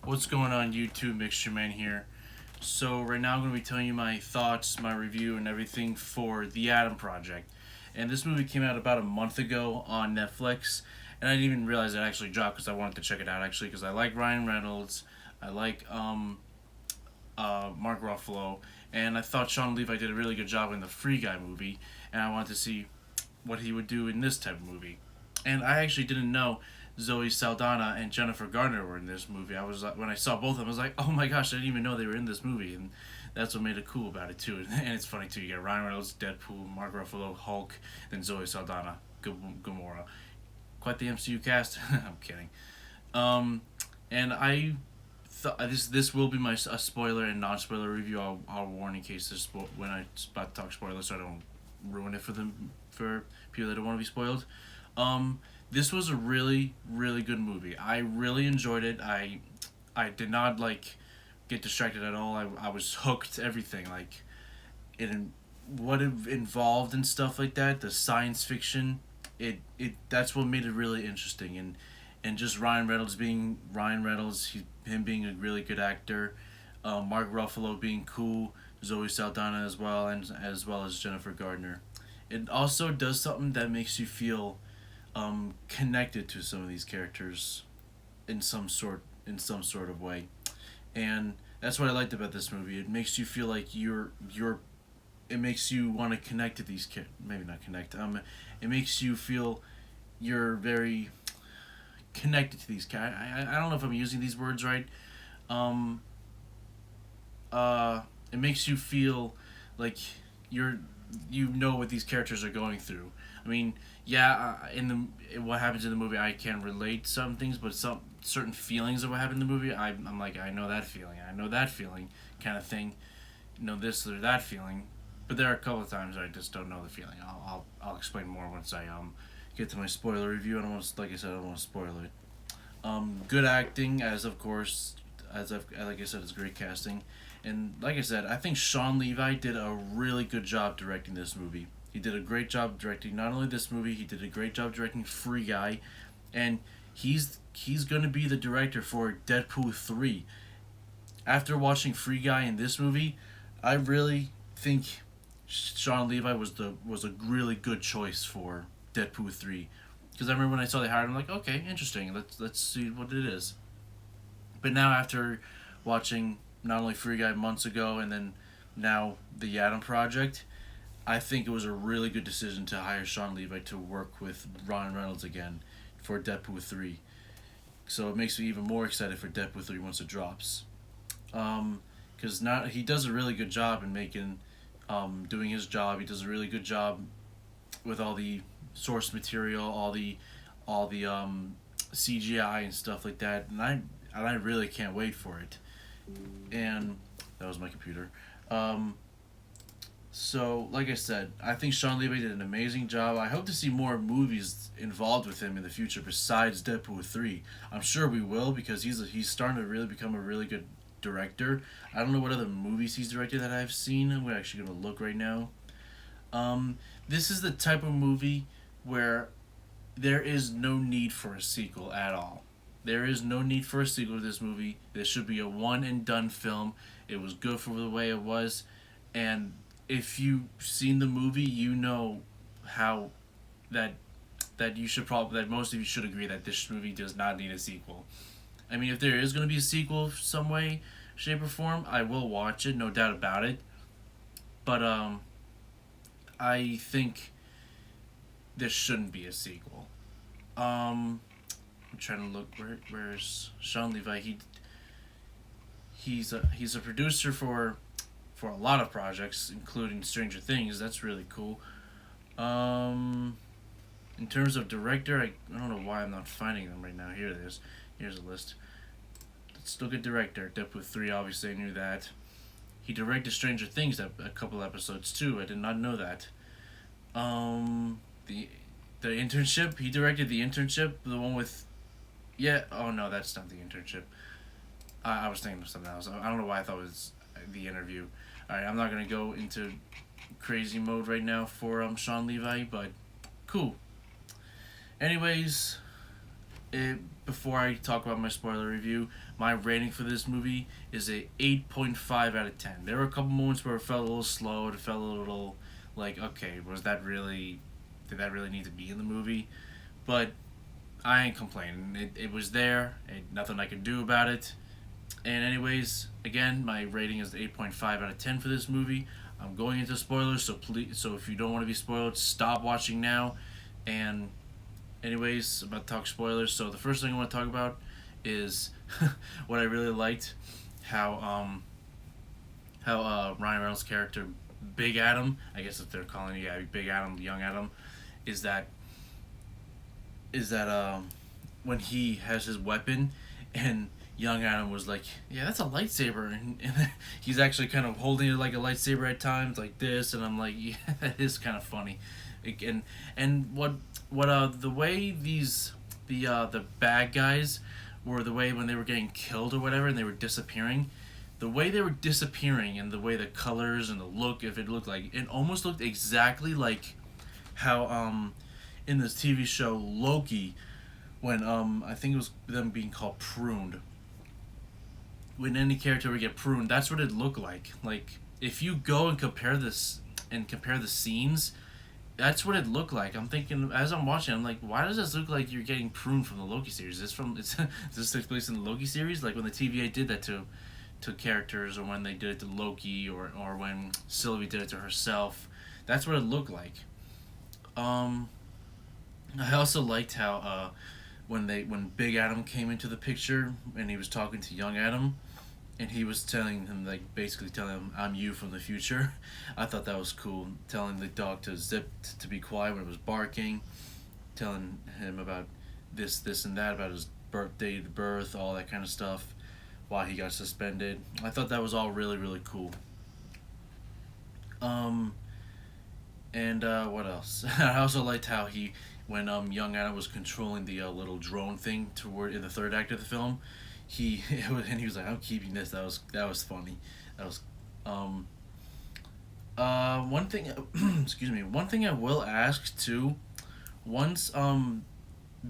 What's going on YouTube, Mixture Man here. So right now I'm going to be telling you my thoughts, my review, and everything for The Adam Project. And this movie came out about a month ago on Netflix, and I didn't even realize it actually dropped because I wanted to check it out actually because I like Ryan Reynolds, I like Mark Ruffalo, and I thought Sean Levi did a really good job in the Free Guy movie, and I wanted to see what he would do in this type of movie. And I actually didn't know Zoe Saldana and Jennifer Garner were in this movie. I was when I saw both of them, I was like, oh my gosh, I didn't even know they were in this movie, and that's what made it cool about it too. And it's funny too. You got Ryan Reynolds, Deadpool, Mark Ruffalo, Hulk, then Zoe Saldana, Gamora. Quite the MCU cast. I'm kidding. Um, and I thought this will be my a spoiler and non spoiler review. I'll warn in case this when I about to talk spoilers, so I don't ruin it for them for people that don't want to be spoiled. This was a really good movie. I really enjoyed it. I did not get distracted at all. I was hooked. Everything it what it involved and stuff like that. The science fiction. It that's what made it really interesting and just Ryan Reynolds being Ryan Reynolds. Him being a really good actor. Mark Ruffalo being cool. Zoe Saldana as well as Jennifer Gardner. It also does something that makes you feel connected to some of these characters in some sort of way, and that's what I liked about this movie. It makes you feel like you're it makes you want to connect to these maybe not connect. It makes you feel you're very connected to these characters. I don't know if I'm using these words right. Um, it makes you feel like you're you know what these characters are going through. I mean, yeah, in what happens in the movie, I can relate some things, but some certain feelings of what happened in the movie, I'm like, I know that feeling, kind of thing, you know this or that feeling. But there are a couple of times I just don't know the feeling. I'll explain more once I get to my spoiler review. I don't want to, like I said, I don't want to spoil it. Good acting, as of course, like I said, it's great casting, and like I said, I think Sean Levi did a really good job directing this movie. He did a great job directing not only this movie, he did a great job directing Free Guy, and he's gonna be the director for Deadpool 3. After watching Free Guy in this movie, I really think Sean Levi was a really good choice for Deadpool 3. Because I remember when I saw they hired him, like, okay, interesting. Let's see what it is. But now after watching not only Free Guy months ago and then now the Adam Project, I think it was a really good decision to hire Sean Levi to work with Ryan Reynolds again for Deadpool 3. So it makes me even more excited for Deadpool 3 once it drops. Because now he does a really good job in making, doing his job. He does a really good job with all the source material, all the CGI and stuff like that, and I really can't wait for it. And that was my computer. Um, so, like I said, I think Sean Levy did an amazing job. I hope to see more movies involved with him in the future besides Deadpool 3. I'm sure we will because he's starting to really become a really good director. I don't know what other movies he's directed that I've seen. We're actually gonna look right now. This is the type of movie where there is no need for a sequel at all. There is no need for a sequel to this movie. This should be a one and done film. It was good for the way it was, and if you've seen the movie, you know how that you should probably that most of you should agree that this movie does not need a sequel. I mean, if there is going to be a sequel some way, shape, or form, I will watch it, no doubt about it. But I think there shouldn't be a sequel. I'm trying to look where's Sean Levi. He's a producer for a lot of projects, including Stranger Things. That's really cool. Um, in terms of director, I don't know why I'm not finding them right now. Here it is. Here's a list. Let's look at director. Deadpool 3, obviously I knew that. He directed Stranger Things a couple episodes too. I did not know that. The internship. He directed the internship, the one with. Yeah. Oh no, that's not the internship. I was thinking of something else. I don't know why I thought it was the interview. All right, I'm not gonna go into crazy mode right now for Sean Levi, but cool. Anyways, before I talk about my spoiler review, my rating for this movie is a 8.5 out of 10. There were a couple moments where it felt a little slow. It felt a little like, okay, did that really need to be in the movie? But I ain't complaining. It was there. Nothing I could do about it. And anyways, again, my rating is 8.5 out of 10 for this movie. I'm going into spoilers, so please, so if you don't want to be spoiled, stop watching now. And anyways, I'm about to talk spoilers. So the first thing I want to talk about is what I really liked, how Ryan Reynolds' character Big Adam, I guess if they're calling it, yeah, Big Adam, Young Adam, is that when he has his weapon and young Adam was like, yeah, that's a lightsaber, and he's actually kind of holding it like a lightsaber at times, like this, and I'm like, yeah, that is kind of funny. And the way the bad guys were, the way when they were getting killed or whatever and they were disappearing, the way they were disappearing and the way the colors and the look, if it looked like, it almost looked exactly like how in this TV show Loki, when I think it was them being called pruned. When any character would get pruned, that's what it looked like. Like if you go and compare this and compare the scenes, that's what it looked like. I'm thinking as I'm watching, I'm like, why does this look like you're getting pruned from the Loki series? Does this take place in the Loki series? Like when the TVA did that to characters, or when they did it to Loki, or when Sylvie did it to herself. That's what it looked like. I also liked how when Big Adam came into the picture and he was talking to Young Adam, and he was telling him, like, basically telling him, I'm you from the future. I thought that was cool. Telling the dog to zip, to be quiet when it was barking, telling him about this and that, about his birthday, the birth, all that kind of stuff, why he got suspended. I thought that was all really, really cool. And what else? I also liked how when young Adam was controlling the little drone thing toward in the third act of the film, he was like, I'm keeping this. That was funny. That was one thing. Excuse me. One thing I will ask too. Once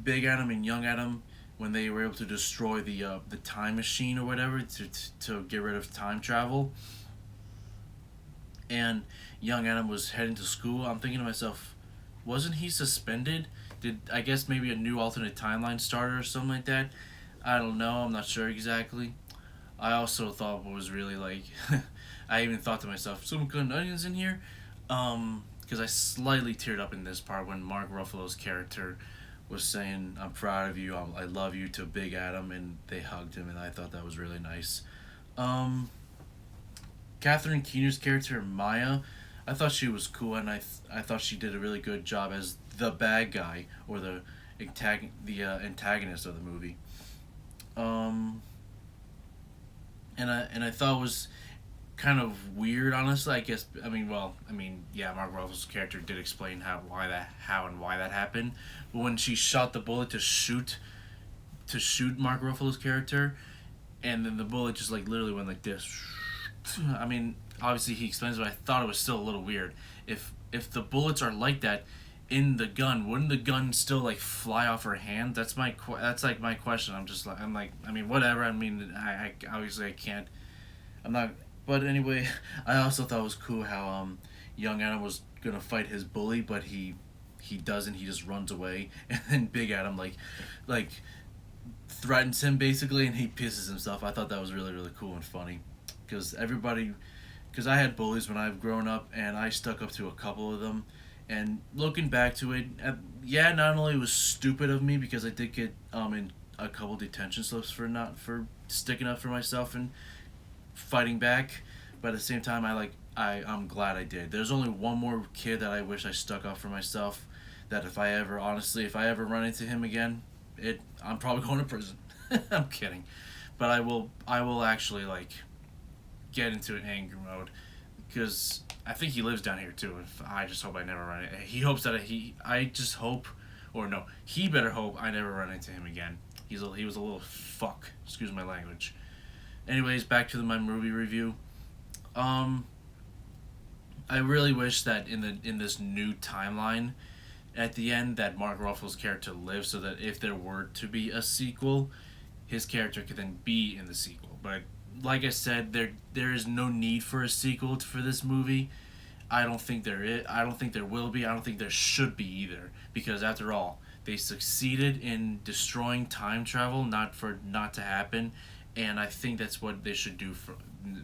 Big Adam and Young Adam, when they were able to destroy the time machine or whatever to get rid of time travel, and Young Adam was heading to school, I'm thinking to myself, wasn't he suspended? Did, I guess, maybe a new alternate timeline started or something like that? I don't know. I'm not sure exactly. I also thought what was really like, I even thought to myself, some good onions in here, because I slightly teared up in this part when Mark Ruffalo's character was saying, "I'm proud of you. I love you" to Big Adam, and they hugged him, and I thought that was really nice. Catherine Keener's character Maya, I thought she was cool, and I thought she did a really good job as the bad guy, or the antagonist of the movie. And I thought it was kind of weird, honestly. I guess yeah, Mark Ruffalo's character did explain how and why that happened, but when she shot the bullet to shoot Mark Ruffalo's character, and then the bullet just like literally went like this. I mean, obviously he explains, but I thought it was still a little weird. If the bullets are like that in the gun, wouldn't the gun still like fly off her hand? That's my question. I mean, whatever. I mean, I obviously I can't. I'm not. But anyway, I also thought it was cool how young Adam was gonna fight his bully, but he doesn't. He just runs away, and then Big Adam like threatens him basically, and he pisses himself. I thought that was really, really cool and funny. Because I had bullies when I've grown up, and I stuck up to a couple of them, and looking back to it, yeah, not only was stupid of me because I did get in a couple detention slips for sticking up for myself and fighting back, but at the same time I'm glad I did. There's only one more kid that I wish I stuck up for myself, that if I ever run into him again, I'm probably going to prison. I'm kidding, but I will actually like get into an anger mode, because I think he lives down here too. I just hope I never run into. He hopes that I just hope, or no, he better hope I never run into him again. He was a little fuck. Excuse my language. Anyways, back to my movie review. I really wish that in this new timeline, at the end that Mark Ruffalo's character lives, so that if there were to be a sequel, his character could then be in the sequel. But like I said, there is no need for a sequel for this movie. I don't think there is. I don't think there will be. I don't think there should be either. Because after all, they succeeded in destroying time travel, not to happen, and I think that's what they should do.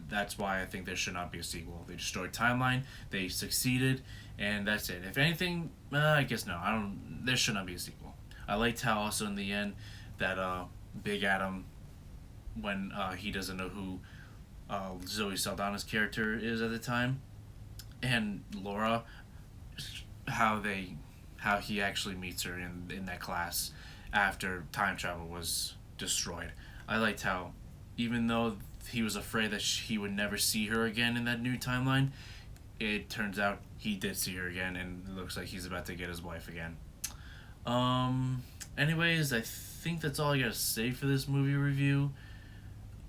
That's why I think there should not be a sequel. They destroyed timeline. They succeeded, and that's it. If anything, I guess no. I don't. There should not be a sequel. I liked how also in the end that Big Adam, when he doesn't know who Zoe Saldana's character is at the time, and Laura, how he actually meets her in that class after time travel was destroyed. I liked how, even though he was afraid that he would never see her again in that new timeline, it turns out he did see her again, and it looks like he's about to get his wife again. Anyways, I think that's all I gotta say for this movie review.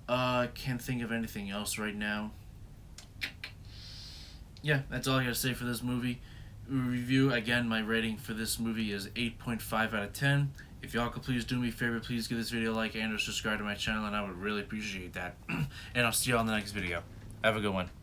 I can't think of anything else right now. Yeah, that's all I gotta say for this movie review. Again, my rating for this movie is 8.5 out of 10. If y'all could please do me a favor, please give this video a like and or subscribe to my channel, and I would really appreciate that. And I'll see y'all in the next video. Have a good one.